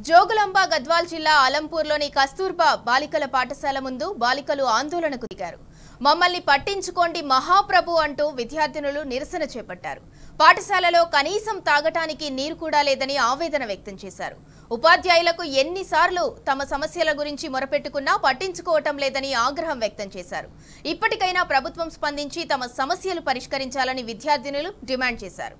జోగులాంబ గద్వాల్ జిల్లా అలంపూర్లోని కస్తూర్బా బాలికల పాఠశాల ముందు బాలికలు ఆందోళనకు దిగారు. మమ్మల్ని పట్టించుకోండి మహాప్రభు అంటూ విద్యార్థినులు నిరసన చేపట్టారు. పాఠశాలలో కనీసం తాగటానికి నీరు కూడా లేదని ఆవేదన వ్యక్తం చేశారు. ఉపాధ్యాయులకు ఎన్నిసార్లు తమ సమస్యల గురించి మొరపెట్టుకున్నా పట్టించుకోవటం లేదని ఆగ్రహం వ్యక్తం చేశారు. ఇప్పటికైనా ప్రభుత్వం స్పందించి తమ సమస్యలు పరిష్కరించాలని విద్యార్థినులు డిమాండ్ చేశారు.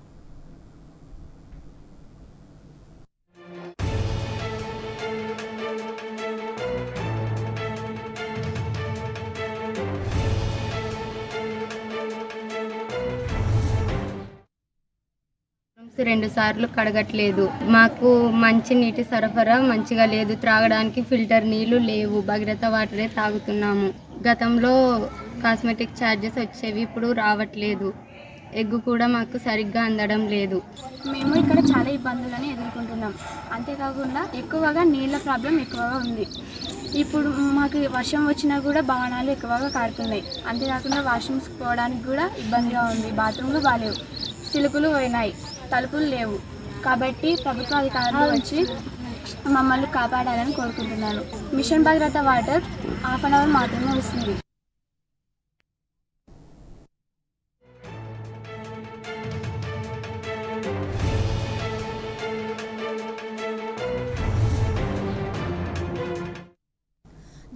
రెండు సార్లు కడగట్లేదు. మాకు మంచి నీటి సరఫరా మంచిగా లేదు. త్రాగడానికి ఫిల్టర్ నీళ్లు లేవు. భగీరథ వాటరే తాగుతున్నాము. గతంలో కాస్మెటిక్ ఛార్జెస్ వచ్చేవి, ఇప్పుడు రావట్లేదు. ఎగ్గు కూడా మాకు సరిగ్గా అందడం లేదు. మేము ఇక్కడ చాలా ఇబ్బందులను ఎదుర్కొంటున్నాం. అంతేకాకుండా ఎక్కువగా నీళ్ళ ప్రాబ్లం ఎక్కువగా ఉంది. ఇప్పుడు మాకు వర్షం వచ్చినా కూడా భవనాలు ఎక్కువగా కారుతున్నాయి. అంతేకాకుండా వాష్రూమ్స్కి పోవడానికి కూడా ఇబ్బందిగా ఉంది. బాత్రూమ్లు బాగాలేవు, సిలుకులు పోయినాయి, తలుపులు లేవు. కాబట్టి ప్రభుత్వ అధికారులు వచ్చి మమ్మల్ని కాపాడాలని కోరుకుంటున్నాను. Mission Bhagiratha water half an hour మాత్రమే వస్తుంది.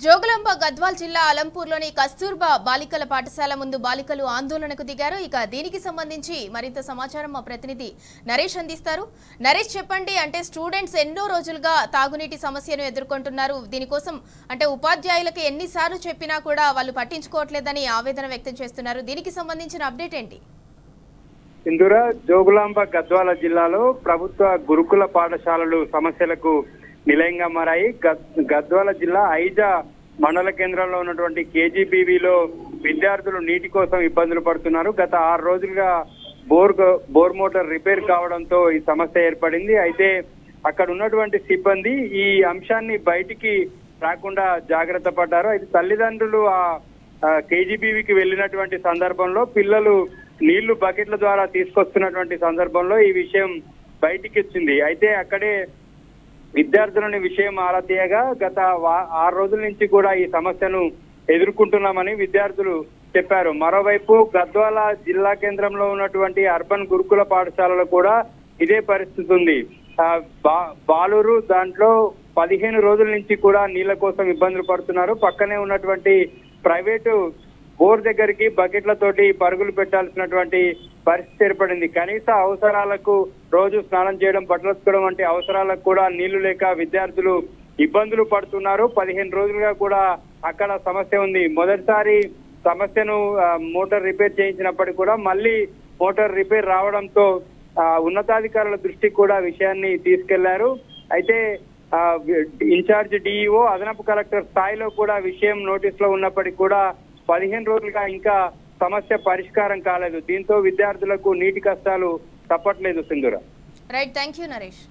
జోగులాంబ గద్వాల్ జిల్లా అలంపూర్లోని కస్తూర్బా బాలికల పాఠశాల ముందు బాలికలు ఆందోళనకు దిగారు. ఇక దీనికి సంబంధించి మరింత సమాచారం మా ప్రతినిధి నరేష్ అందిస్తారు. నరేష్, చెప్పండి. అంటే స్టూడెంట్స్ ఎన్నో రోజులుగా తాగునీటి సమస్యను ఎదుర్కొంటున్నారు. దీనికోసం అంటే ఉపాధ్యాయులకు ఎన్నిసార్లు చెప్పినా కూడా వాళ్ళు పట్టించుకోవట్లేదని ఆవేదన వ్యక్తం చేస్తున్నారు. దీనికి సంబంధించిన అప్డేట్ ఏంటి? ఇందురా జోగులాంబ గద్వాల జిల్లాలో ప్రభుత్వ గురుకుల పాఠశాలలు సమస్యలకు నిలయంగా మారాయి. గద్వాల జిల్లా ఐజా మండల కేంద్రంలో ఉన్నటువంటి కేజీబీవీలో విద్యార్థులు నీటి కోసం ఇబ్బందులు పడుతున్నారు. గత 6 రోజులుగా బోర్ మోటార్ రిపేర్ కావడంతో ఈ సమస్య ఏర్పడింది. అయితే అక్కడ ఉన్నటువంటి సిబ్బంది ఈ అంశాన్ని బయటికి రాకుండా జాగ్రత్త పడ్డారు. అయితే తల్లిదండ్రులు ఆ కేజీబీవీకి వెళ్ళినటువంటి సందర్భంలో పిల్లలు నీళ్లు బకెట్ల ద్వారా తీసుకొస్తున్నటువంటి సందర్భంలో ఈ విషయం బయటికి వచ్చింది. అయితే అక్కడే విద్యార్థులని విషయం ఆరా తీయగా గత 6 రోజుల నుంచి కూడా ఈ సమస్యను ఎదుర్కొంటున్నామని విద్యార్థులు చెప్పారు. మరోవైపు గద్వాల జిల్లా కేంద్రంలో ఉన్నటువంటి అర్బన్ గురుకుల పాఠశాలలో కూడా ఇదే పరిస్థితి ఉంది. బాలూరు దాంట్లో 15 రోజుల నుంచి కూడా నీళ్ల కోసం ఇబ్బందులు పడుతున్నారు. పక్కనే ఉన్నటువంటి ప్రైవేటు బోర్ దగ్గరికి బకెట్లతోటి పరుగులు పెట్టాల్సినటువంటి పరిస్థితి ఏర్పడింది. కనీస అవసరాలకు రోజు స్నానం చేయడం, బట్టలు ఉతకడం వంటి అవసరాలకు కూడా నీళ్లు లేక విద్యార్థులు ఇబ్బందులు పడుతున్నారు. 15 రోజులుగా కూడా అక్కడ సమస్య ఉంది. మొదటిసారి సమస్యను మోటార్ రిపేర్ చేయించినప్పటికీ కూడా మళ్ళీ మోటార్ రిపేర్ రావడంతో ఉన్నతాధికారుల దృష్టికి కూడా విషయాన్ని తీసుకెళ్లారు. అయితే ఇన్ఛార్జ్ డిఈఓ, అదనపు కలెక్టర్ స్థాయిలో కూడా విషయం నోటీసులో ఉన్నప్పటికీ కూడా 15 రోజులుగా ఇంకా సమస్య పరిష్కారం కాలేదు. దీంతో విద్యార్థులకు నీటి కష్టాలు తప్పట్లేదు. సింధూర. Right, thank you Naresh.